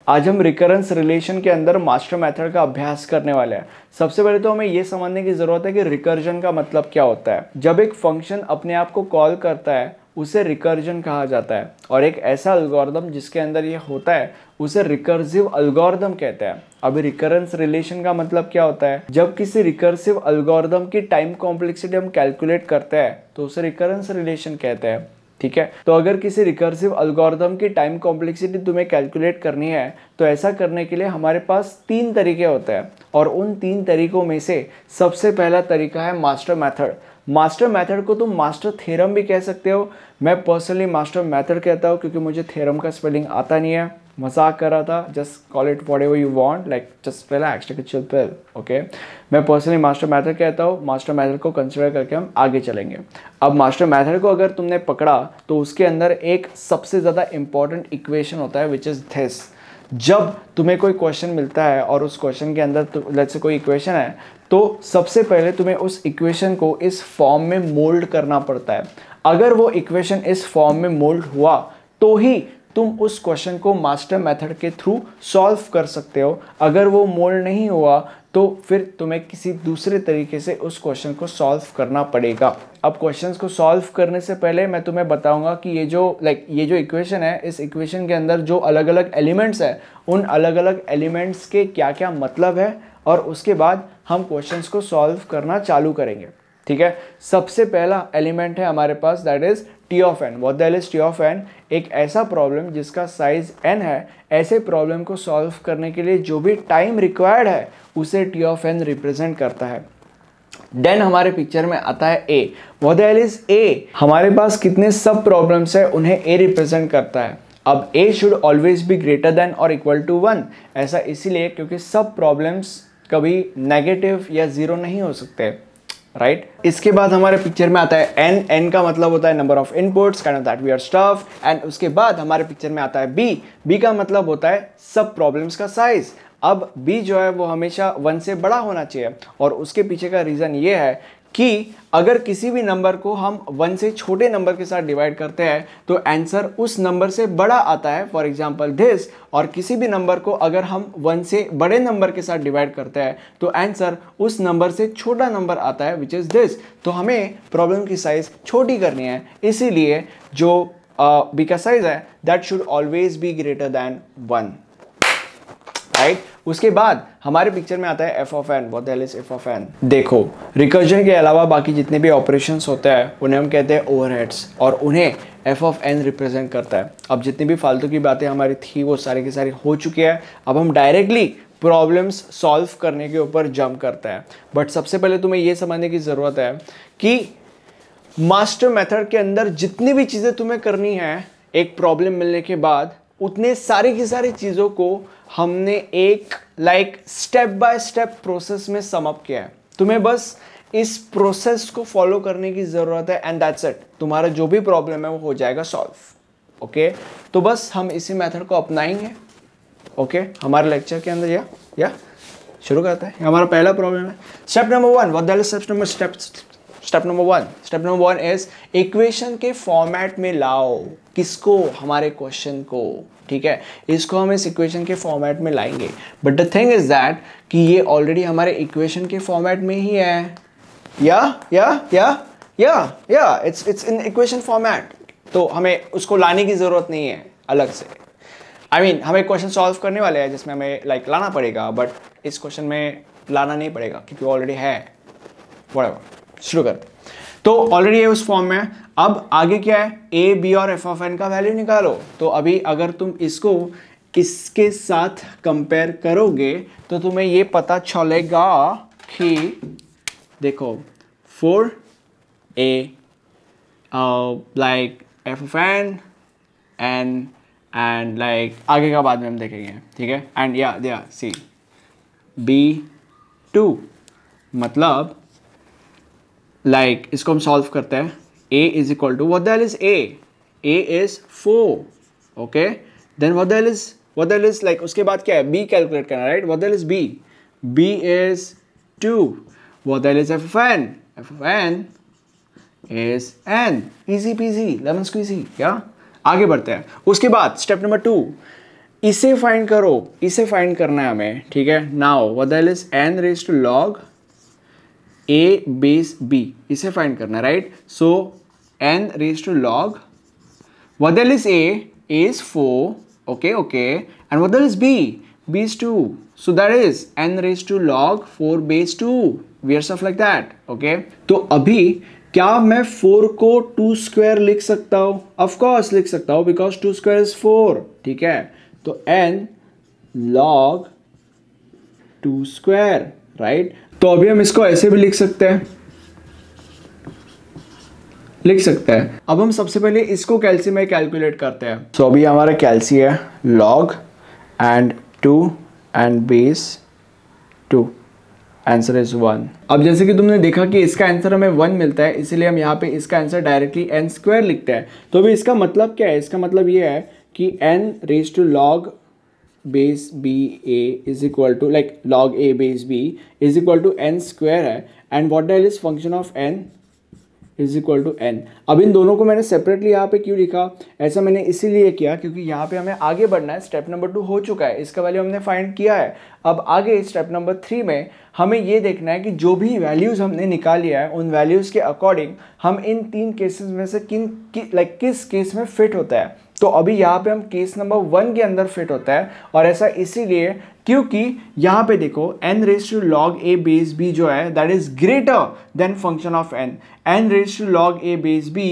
आज हम recurrence relation के अंदर मास्टर मेथड का अभ्यास करने वाले हैं। सबसे पहले तो हमें ये समझने की ज़रूरत है कि रिकर्जन का मतलब क्या होता है। जब एक फंक्शन अपने आप को कॉल करता है उसे रिकर्जन कहा जाता है, और एक ऐसा एल्गोरिदम जिसके अंदर ये होता है उसे रिकर्सिव एल्गोरिदम कहते हैं। अभी रिकरेंस रिलेशन का मतलब क्या होता है, जब किसी रिकर्सिव एल्गोरिदम की टाइम कॉम्प्लेक्सिटी हम कैलकुलेट करते हैं तो उसे रिकरेंस रिलेशन कहते हैं। ठीक है, तो अगर किसी रिकर्सिव एल्गोरिदम की टाइम कॉम्प्लेक्सिटी तुम्हें कैलकुलेट करनी है तो ऐसा करने के लिए हमारे पास 3 तरीके होते हैं, और उन 3 तरीकों में से सबसे पहला तरीका है मास्टर मेथड। मास्टर मेथड को तुम मास्टर थ्योरम भी कह सकते हो। मैं पर्सनली मास्टर मेथड कहता हूँ क्योंकि मुझे थ्योरम का स्पेलिंग आता नहीं है, मजाक कर रहा था। Just call it whatever you want, like just relax, take a chill pill, okay. मैं पर्सनली मास्टर मेथड कहता हूँ। मास्टर मेथड को कंसिडर करके हम आगे चलेंगे। अब मास्टर मेथड को अगर तुमने पकड़ा तो उसके अंदर एक सबसे ज़्यादा इंपॉर्टेंट इक्वेशन होता है विच इज़ दिस। जब तुम्हें कोई क्वेश्चन मिलता है और उस क्वेश्चन के अंदर लेट्स से कोई इक्वेशन है, तो सबसे पहले तुम्हें उस इक्वेशन को इस फॉर्म में मोल्ड करना पड़ता है। अगर वो इक्वेशन इस फॉर्म में मोल्ड हुआ तो ही तुम उस क्वेश्चन को मास्टर मेथड के थ्रू सॉल्व कर सकते हो। अगर वो मोल्ड नहीं हुआ तो फिर तुम्हें किसी दूसरे तरीके से उस क्वेश्चन को सॉल्व करना पड़ेगा। अब क्वेश्चंस को सॉल्व करने से पहले मैं तुम्हें बताऊंगा कि ये जो इक्वेशन है, इस इक्वेशन के अंदर जो अलग अलग एलिमेंट्स है उन अलग अलग एलिमेंट्स के क्या क्या मतलब है, और उसके बाद हम क्वेश्चंस को सॉल्व करना चालू करेंगे। ठीक है, सबसे पहला एलिमेंट है हमारे पास, that is T of N. What the hell is T of N? एक ऐसा प्रॉब्लम जिसका साइज n है, ऐसे प्रॉब्लम को सॉल्व करने के लिए जो भी टाइम रिक्वायर्ड है उसे टी ऑफ एन रिप्रेजेंट करता है। देन हमारे पिक्चर में आता है a। What the hell is a? हमारे पास कितने सब प्रॉब्लम्स है उन्हें a रिप्रेजेंट करता है। अब a should always be greater than और इक्वल टू 1। ऐसा इसीलिए क्योंकि सब प्रॉब्लम्स कभी नेगेटिव या जीरो नहीं हो सकते, राइट। इसके बाद हमारे पिक्चर में आता है n का मतलब होता है number of inputs, kind of that we are stuff. And उसके बाद हमारे पिक्चर में आता है b का मतलब होता है सब प्रॉब्लम्स का साइज। अब b जो है वो हमेशा 1 से बड़ा होना चाहिए, और उसके पीछे का रीजन ये है कि अगर किसी भी नंबर को हम 1 से छोटे नंबर के साथ डिवाइड करते हैं तो आंसर उस नंबर से बड़ा आता है, फॉर एग्जांपल दिस। और किसी भी नंबर को अगर हम 1 से बड़े नंबर के साथ डिवाइड करते हैं तो आंसर उस नंबर से छोटा नंबर आता है, विच इज़ दिस। तो हमें प्रॉब्लम की साइज छोटी करनी है, इसीलिए जो b का साइज है that should always be greater than 1, right. उसके बाद हमारे पिक्चर में आता है f of n। What the hell इज f ऑफ n? देखो, रिकर्जन के अलावा बाकी जितने भी ऑपरेशंस होते हैं उन्हें हम कहते हैं ओवरहेड्स, और उन्हें f ऑफ n रिप्रेजेंट करता है। अब जितनी भी फालतू की बातें हमारी थी वो सारी की सारी हो चुकी है। अब हम डायरेक्टली प्रॉब्लम्स सॉल्व करने के ऊपर जंप करते हैं। बट सबसे पहले तुम्हें ये समझने की ज़रूरत है कि मास्टर मेथड के अंदर जितनी भी चीज़ें तुम्हें करनी है एक प्रॉब्लम मिलने के बाद, उतने सारी की सारी चीज़ों को हमने एक स्टेप बाय स्टेप प्रोसेस में सम अप किया है। तुम्हें बस इस प्रोसेस को फॉलो करने की ज़रूरत है, एंड दैट्स इट। तुम्हारा जो भी प्रॉब्लम है वो हो जाएगा सॉल्व, ओके। तो बस हम इसी मेथड को अपनाएंगे, ओके। हमारे लेक्चर के अंदर या शुरू करते हैं। हमारा पहला प्रॉब्लम है step number 1। What the hell is step number 1? Step number 1 is equation के फॉर्मेट में लाओ। किसको? हमारे क्वेश्चन को, ठीक है। इसको हम इस इक्वेशन के फॉर्मेट में लाएंगे। But the thing is that कि ये ऑलरेडी हमारे इक्वेशन के फॉर्मेट में ही है। इट्स इन इक्वेशन फॉर्मेट, तो हमें उसको लाने की जरूरत नहीं है अलग से। हमें क्वेश्चन सॉल्व करने वाले हैं जिसमें हमें लाना पड़ेगा, बट इस क्वेश्चन में लाना नहीं पड़ेगा क्योंकि ऑलरेडी है। व्हाटएवर, शुरू करते। तो ऑलरेडी है उस फॉर्म में। अब आगे क्या है? a, b और f ऑफ n का वैल्यू निकालो। तो अभी अगर तुम इसको इसके साथ कंपेयर करोगे तो तुम्हें ये पता चलेगा कि देखो 4a like f of n and like आगे का बाद में हम देखेंगे, ठीक है। एंड या सी b2 मतलब इसको हम सॉल्व करते हैं। a is equal to what the hell is a is 4, okay. Then what the hell is उसके बाद क्या है? b कैलकुलेट करना, right. What the hell is b is 2। व्हाट द हेल इज f of n is n। Easy peasy lemon squeezy. क्या? आगे बढ़ते हैं। उसके बाद स्टेप नंबर 2, इसे फाइंड करो, इसे फाइंड करना है हमें, ठीक है। Now what the hell is n raise to log a base b, इसे फाइंड करना है, right. So n raise to log what the hell is a is 4, okay, and what the hell is b is 2, so that is n raised to log 4 base 2, weird stuff like that, okay। तो अभी क्या मैं 4 को 2 square लिख सकता हूँ? Of course लिख सकता हूँ, बिकॉज 2 स्क्वायर इज 4, ठीक है। तो n log 2 स्क्वायर, राइट। तो अभी हम इसको ऐसे भी लिख सकते हैं, अब हम सबसे पहले इसको कैल्सी में कैलकुलेट करते हैं। सो अभी हमारा कैल्सी है log and 2 and base 2, answer is 1। अब जैसे कि तुमने देखा कि इसका आंसर हमें 1 मिलता है, इसलिए हम यहाँ पे इसका आंसर डायरेक्टली n स्क्वायर लिखते हैं। तो अभी इसका मतलब क्या है? इसका मतलब ये है कि n raise to log base b a is equal to like log a base b is equal to n square है, and what the hell is function of n is equal to n। अब इन दोनों को मैंने separately यहाँ पे क्यों लिखा? ऐसा मैंने इसीलिए किया क्योंकि यहाँ पे हमें आगे बढ़ना है। स्टेप नंबर 2 हो चुका है, इसका वैल्यू हमने फाइंड किया है। अब आगे स्टेप नंबर 3 में हमें ये देखना है कि जो भी वैल्यूज़ हमने निकाल लिया है उन वैल्यूज़ के अकॉर्डिंग हम इन 3 केसेस में से किस केस में फिट होता है। तो अभी यहाँ पे हम केस नंबर 1 के अंदर फिट होता है, और ऐसा इसीलिए क्योंकि यहाँ पे देखो n raise to log a base b जो है that is greater than function of n raise to log a base b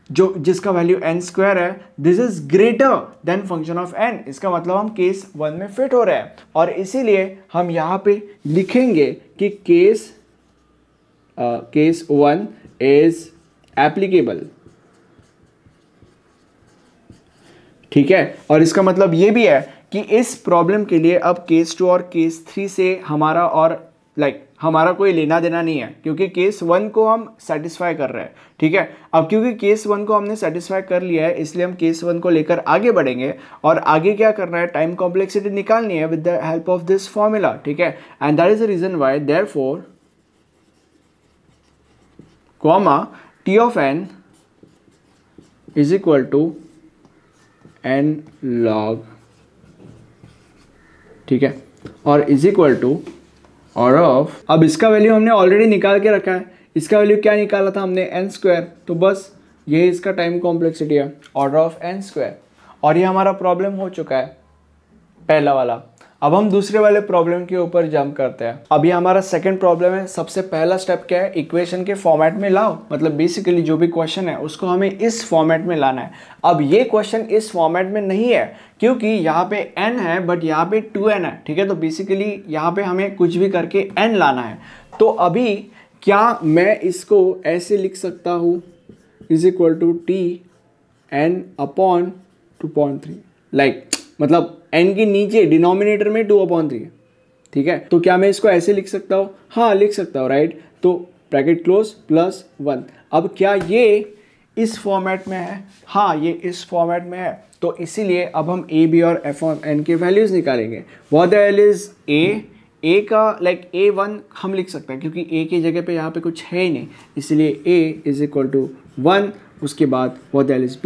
जो जिसका वैल्यू n स्क्वायर है, this is greater than function of n। इसका मतलब हम केस 1 में fit हो रहे हैं, और इसीलिए हम यहाँ पे लिखेंगे कि केस 1 इज एप्लीकेबल, ठीक है। और इसका मतलब ये भी है कि इस प्रॉब्लम के लिए अब केस 2 और केस 3 से हमारा हमारा कोई लेना देना नहीं है, क्योंकि केस 1 को हम सेटिस्फाई कर रहे हैं, ठीक है। अब क्योंकि केस 1 को हमने सेटिस्फाई कर लिया है, इसलिए हम केस 1 को लेकर आगे बढ़ेंगे, और आगे क्या करना है? टाइम कॉम्प्लेक्सिटी निकालनी है with the help of this formula, ठीक है। And that is the reason why therefore comma t of n is equal to n log, ठीक है, और इज इक्वल टू और ऑफ। अब इसका वैल्यू हमने ऑलरेडी निकाल के रखा है, इसका वैल्यू क्या निकाला था हमने? n square. तो बस ये इसका टाइम कॉम्प्लेक्सिटी है, ऑर्डर ऑफ n स्क्वायर। और ये हमारा प्रॉब्लम हो चुका है पहला वाला। अब हम दूसरे वाले प्रॉब्लम के ऊपर जंप करते हैं। अभी हमारा सेकंड प्रॉब्लम है। सबसे पहला स्टेप क्या है? इक्वेशन के फॉर्मेट में लाओ, मतलब बेसिकली जो भी क्वेश्चन है उसको हमें इस फॉर्मेट में लाना है। अब ये क्वेश्चन इस फॉर्मेट में नहीं है क्योंकि यहाँ पे n है बट यहाँ पे 2n है, ठीक है। तो बेसिकली यहाँ पे हमें कुछ भी करके n लाना है। तो अभी क्या मैं इसको ऐसे लिख सकता हूँ is equal to T n upon 2.3, like मतलब n के नीचे डिनोमिनेटर में 2/3 है, ठीक है। तो क्या मैं इसको ऐसे लिख सकता हूँ? हाँ लिख सकता हूँ, राइट। तो ब्रैकेट क्लोज प्लस 1। अब क्या ये इस फॉर्मेट में है? हाँ ये इस फॉर्मेट में है। तो इसीलिए अब हम a b और f ऑफ n के वैल्यूज निकालेंगे। What the hell is a का लाइक a1 हम लिख सकते हैं क्योंकि a की जगह पे यहाँ पे कुछ है ही नहीं, इसलिए a इज इक्वल टू 1। उसके बाद what the hell is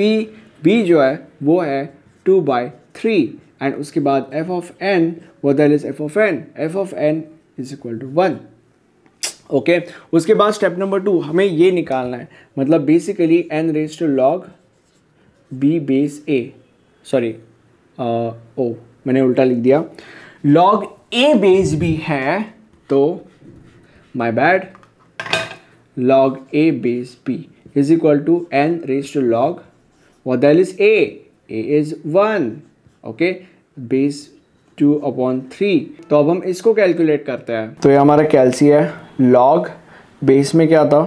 b जो है वो है 2/3, एंड उसके बाद f of n, what the hell is f of n? f of n is equal to 1, okay. उसके बाद स्टेप नंबर 2 हमें ये निकालना है, मतलब basically n raise to log b base a, sorry मैंने उल्टा लिख दिया, log a बेस b है तो my bad, log a base b is equal to n raise to log what the hell is a is 1, okay, base 2/3। तो अब हम इसको कैलकुलेट करते हैं। तो ये हमारा कैल्सी है, लॉग बेस में क्या था?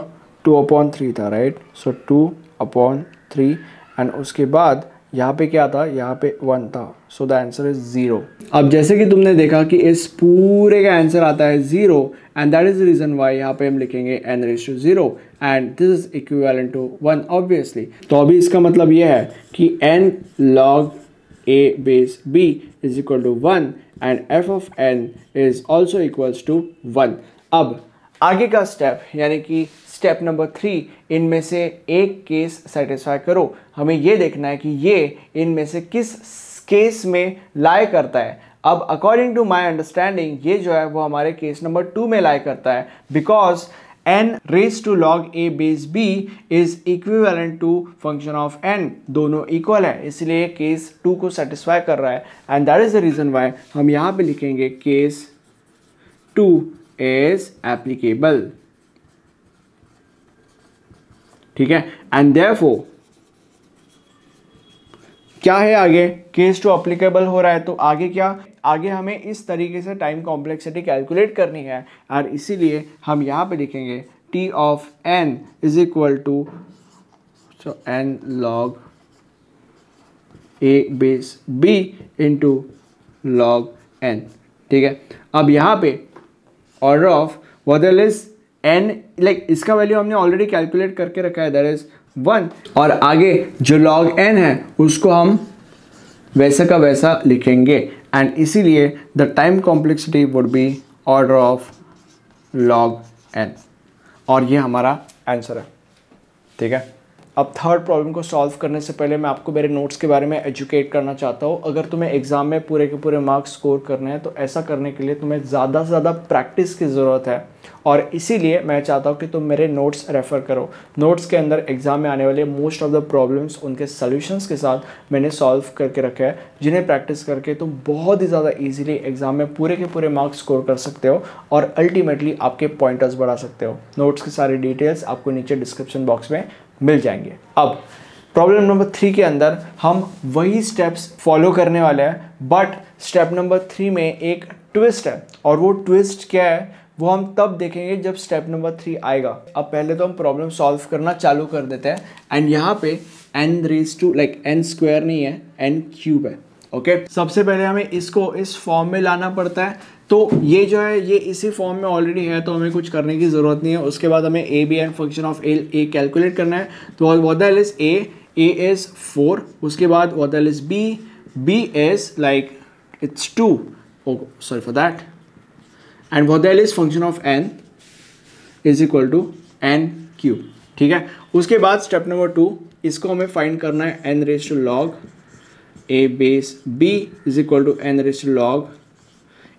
2/3 था, राइट। सो 2/3, एंड उसके बाद यहाँ पे क्या था? यहाँ पे 1 था, सो द आंसर इज 0। अब जैसे कि तुमने देखा कि इस पूरे का आंसर आता है 0, and that is the reason why यहाँ पे हम लिखेंगे n raise to 0, and this is equivalent to 1 obviously. तो अभी इसका मतलब ये है कि n log a base b is equal to 1 and f of n is also equals to 1। अब आगे का स्टेप यानी कि स्टेप नंबर 3, इनमें से एक केस सेटिस्फाई करो। हमें ये देखना है कि ये इनमें से किस केस में लाई करता है? अब अकॉर्डिंग टू माई अंडरस्टैंडिंग ये जो है वो हमारे केस नंबर 2 में लाई करता है, because n raise to log a base b is equivalent to function of n, दोनों इक्वल है, इसलिए केस 2 को सेटिस्फाई कर रहा है। And that is the reason why हम यहाँ पे लिखेंगे केस 2 इज एप्लीकेबल, ठीक है। एंड देयरफॉर क्या है आगे, केस 2 अप्लीकेबल हो रहा है तो आगे क्या, आगे हमें इस तरीके से टाइम कॉम्प्लेक्सिटी कैलकुलेट करनी है, और इसीलिए हम यहाँ पे लिखेंगे t of n is equal to n log a base b into log n, ठीक है। अब यहाँ पे ऑर्डर ऑफ वॉदल इज n, लाइक इसका वैल्यू हमने ऑलरेडी कैलकुलेट करके रखा है, दैट इज 1, और आगे जो log n है उसको हम वैसा का वैसा लिखेंगे, एंड इसीलिए the time complexity would be order of log n, और ये हमारा आंसर है, ठीक है। अब थर्ड प्रॉब्लम को सॉल्व करने से पहले मैं आपको मेरे नोट्स के बारे में एजुकेट करना चाहता हूँ। अगर तुम्हें एग्जाम में पूरे के पूरे मार्क्स स्कोर करने हैं तो ऐसा करने के लिए तुम्हें ज़्यादा से ज़्यादा प्रैक्टिस की ज़रूरत है, और इसीलिए मैं चाहता हूँ कि तुम मेरे नोट्स रेफ़र करो। नोट्स के अंदर एग्जाम में आने वाले मोस्ट ऑफ द प्रॉब्लम्स उनके सॉल्यूशंस के साथ मैंने सॉल्व करके रखा है, जिन्हें प्रैक्टिस करके तुम बहुत ही ज़्यादा ईजिली एग्जाम में पूरे के पूरे मार्क्स स्कोर कर सकते हो और अल्टीमेटली आपके पॉइंटर्स बढ़ा सकते हो। नोट्स की सारी डिटेल्स आपको नीचे डिस्क्रिप्शन बॉक्स में मिल जाएंगे। अब प्रॉब्लम नंबर 3 के अंदर हम वही स्टेप्स फॉलो करने वाले हैं, बट स्टेप नंबर 3 में एक ट्विस्ट है, और वो ट्विस्ट क्या है वो हम तब देखेंगे जब स्टेप नंबर 3 आएगा। अब पहले तो हम प्रॉब्लम सॉल्व करना चालू कर देते हैं, एंड यहाँ पे n raise to like n square नहीं है, n क्यूब है, ओके। सबसे पहले हमें इसको इस फॉर्म में लाना पड़ता है, तो ये जो है ये इसी फॉर्म में ऑलरेडी है, तो हमें कुछ करने की ज़रूरत नहीं है। उसके बाद हमें A B and function of A calculate करना है, तो what the hell is A is 4, उसके बाद what the hell is B is like it's 2, sorry for that, and what the hell is function of n is equal to n cube, ठीक है। उसके बाद step number 2, इसको हमें find करना है n raise to log a base b is equal to n raise to log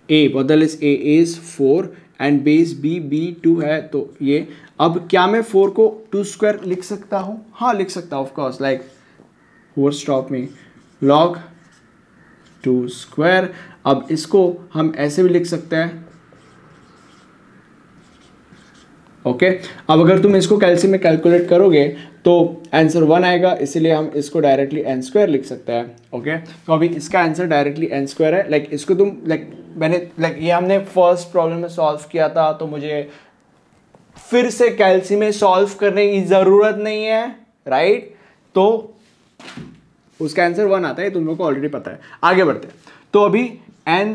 a, बदल is a is 4 and base b 2 है, तो ये अब क्या मैं 4 को 2 स्क्वायर लिख सकता हूँ? हाँ लिख सकता हूँ, ऑफ कोर्स, लाइक 4 स्टॉप में log 2 स्क्वायर। अब इसको हम ऐसे भी लिख सकते हैं, ओके। अब अगर तुम इसको कैलसी में कैलकुलेट करोगे तो आंसर 1 आएगा, इसीलिए हम इसको डायरेक्टली n स्क्वायर लिख सकते हैं, ओके। तो अभी इसका आंसर डायरेक्टली n स्क्वायर है, लाइक इसको तुम मैंने ये हमने फर्स्ट प्रॉब्लम में सॉल्व किया था, तो मुझे फिर से कैलसी में सॉल्व करने की ज़रूरत नहीं है, राइट। तो उसका आंसर 1 आता है, तुम लोगों को ऑलरेडी पता है। आगे बढ़ते हैं, तो अभी n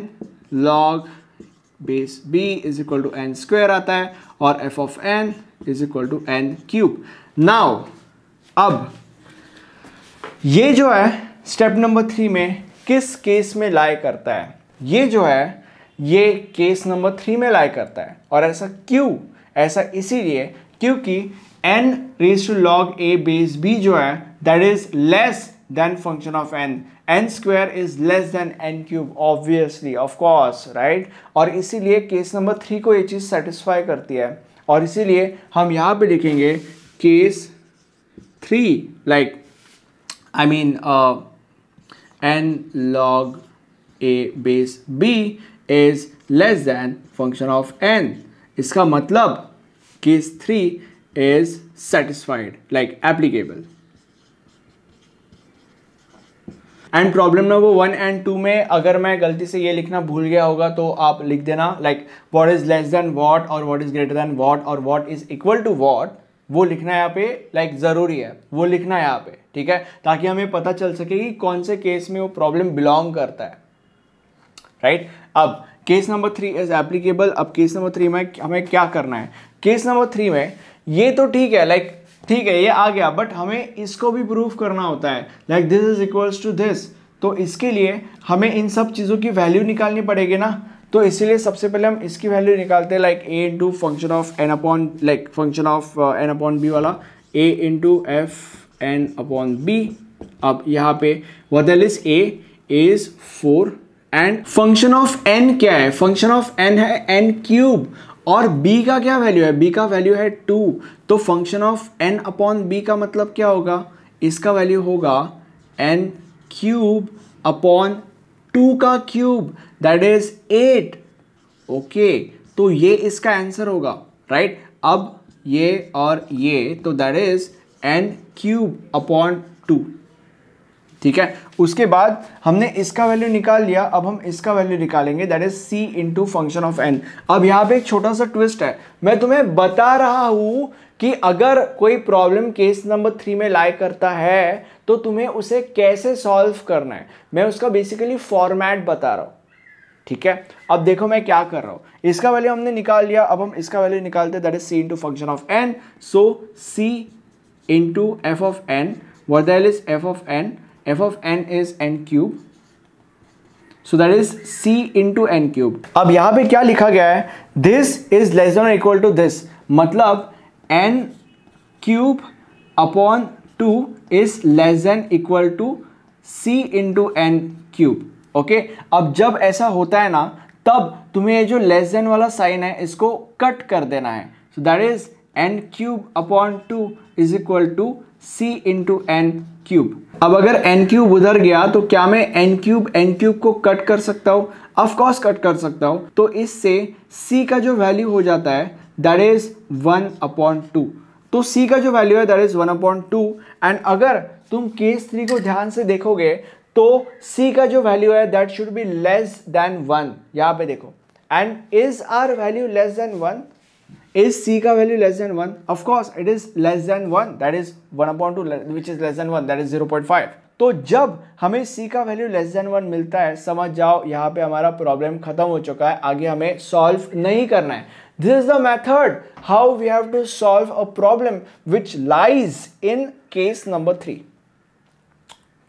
log base b is equal to n square आता है, और f of n is equal to n cube. Now अब ये जो है स्टेप नंबर 3 में किस केस में लाई करता है? ये जो है ये केस नंबर 3 में लाई करता है, और ऐसा क्यों? ऐसा इसीलिए क्योंकि n raise to log a base b जो है that is less than function of n square is less than n cube, obviously, of course, right. और इसीलिए केस नंबर 3 को ये चीज़ सेटिस्फाई करती है, और इसीलिए हम यहाँ पे लिखेंगे case 3 like I mean n log a base b is less than function of n। इसका मतलब case 3 is satisfied, like applicable. And problem number 1 and 2 में अगर मैं गलती से ये लिखना भूल गया होगा तो आप लिख देना, like what is less than what, और what is greater than what, और what is equal to what, वो लिखना यहाँ पे लाइक ज़रूरी है, वो लिखना यहाँ पे, ठीक है, ताकि हमें पता चल सके कि कौन से केस में वो प्रॉब्लम बिलोंग करता है, राइट। अब केस नंबर 3 इज एप्लीकेबल। अब केस नंबर 3 में हमें क्या करना है? केस नंबर 3 में ये तो ठीक है, लाइक ठीक है ये आ गया, बट हमें इसको भी प्रूफ करना होता है, like this is equals to this. तो इसके लिए हमें इन सब चीज़ों की वैल्यू निकालनी पड़ेगी ना, तो इसीलिए सबसे पहले हम इसकी वैल्यू निकालते हैं, like a into function of n upon like function of n upon B वाला a into F N upon B. अब यहाँ पे वदल is a is 4 and function of n क्या है, फंक्शन ऑफ n है n क्यूब और b का क्या वैल्यू है, b का वैल्यू है 2, तो function of n upon b का मतलब क्या होगा, इसका वैल्यू होगा n क्यूब अपॉन 2 का क्यूब दैट इज 8। ओके, तो ये इसका आंसर होगा, राइट। अब ये और ये, तो that is n cube upon 2, ठीक है। उसके बाद हमने इसका वैल्यू निकाल लिया, अब हम इसका वैल्यू निकालेंगे that is c into function of n। अब यहाँ पे एक छोटा सा ट्विस्ट है, मैं तुम्हें बता रहा हूं कि अगर कोई प्रॉब्लम केस नंबर 3 में लाई करता है तो तुम्हें उसे कैसे सॉल्व करना है, मैं उसका बेसिकली फॉर्मेट बता रहा हूं, ठीक है। अब देखो मैं क्या कर रहा हूं, इसका वैल्यू हमने निकाल लिया, अब हम इसका वैल्यू निकालते हैं that is c into function of n। So c into f of n, what the hell इज f of n, f of n is n cube, so that is c into n cube। अब यहां पे क्या लिखा गया है, this is less than or equal to this, मतलब n cube upon 2 is less than equal to c into n cube। Okay, अब जब ऐसा होता है ना, तब तुम्हें ये जो लेस देन वाला साइन है इसको कट कर देना है, so that is n cube upon 2 is equal to c into n cube. अब अगर n क्यूब उधर गया तो क्या मैं n क्यूब को कट कर सकता हूं, ऑफ कोर्स कट कर सकता हूं, तो इससे c का जो वैल्यू हो जाता है दैट इज 1/2, तो c का जो वैल्यू है दैट इज 1/2। एंड अगर तुम केस 3 को ध्यान से देखोगे तो c का जो वैल्यू है that should be less than 1, यहां पे देखो, and is our value less than 1, is c का वैल्यू less than 1, of course it is less than 1, that is 1/2 which is less than 1, that is 0.5। तो जब हमें c का वैल्यू लेस देन 1 मिलता है, समझ जाओ यहाँ पे हमारा प्रॉब्लम खत्म हो चुका है, आगे हमें सॉल्व नहीं करना है। This is the method how we have to solve a problem which lies in case number 3,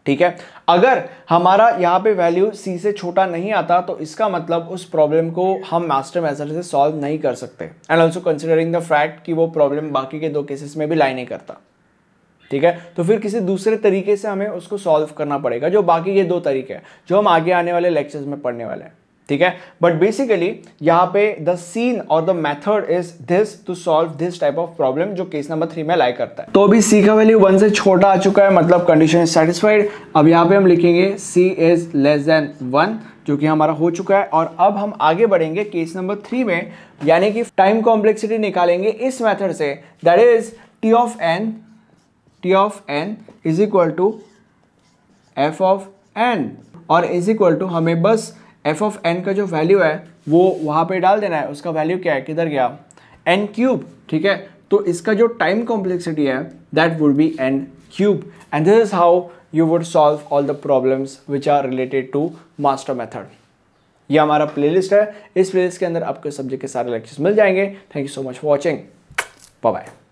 ठीक है। अगर हमारा यहाँ पे वैल्यू c से छोटा नहीं आता तो इसका मतलब उस प्रॉब्लम को हम मास्टर मेथड से सॉल्व नहीं कर सकते, and also considering the fact कि वो प्रॉब्लम बाकी के 2 केसेस में भी लाई नहीं करता, ठीक है। तो फिर किसी दूसरे तरीके से हमें उसको सॉल्व करना पड़ेगा, जो बाकी के 2 तरीके हैं जो हम आगे आने वाले लेक्चर्स में पढ़ने वाले हैं, ठीक है। बट बेसिकली यहाँ पे द सीन और the method is this to solve this type of problem जो केस नंबर 3 में लाई करता है। तो अभी c का वैल्यू 1 से छोटा आ चुका है, मतलब कंडीशन इज सेटिस्फाइड। अब यहाँ पे हम लिखेंगे c इज लेस देन 1, जो कि हमारा हो चुका है। और अब हम आगे बढ़ेंगे केस नंबर 3 में, यानी कि टाइम कॉम्प्लेक्सिटी निकालेंगे इस मेथड से, that is t of n is equal to f of n, और इज इक्वल टू हमें बस f ऑफ n का जो वैल्यू है वो वहां पे डाल देना है। उसका वैल्यू क्या है, किधर गया, n क्यूब, ठीक है। तो इसका जो टाइम कॉम्प्लेक्सिटी है that would be n cube, and this is how you would solve all the problems which are related to master method. ये हमारा प्लेलिस्ट है, इस प्लेलिस्ट के अंदर आपको सब्जेक्ट के सारे लेक्चर्स मिल जाएंगे। Thank you so much for watching, bye bye.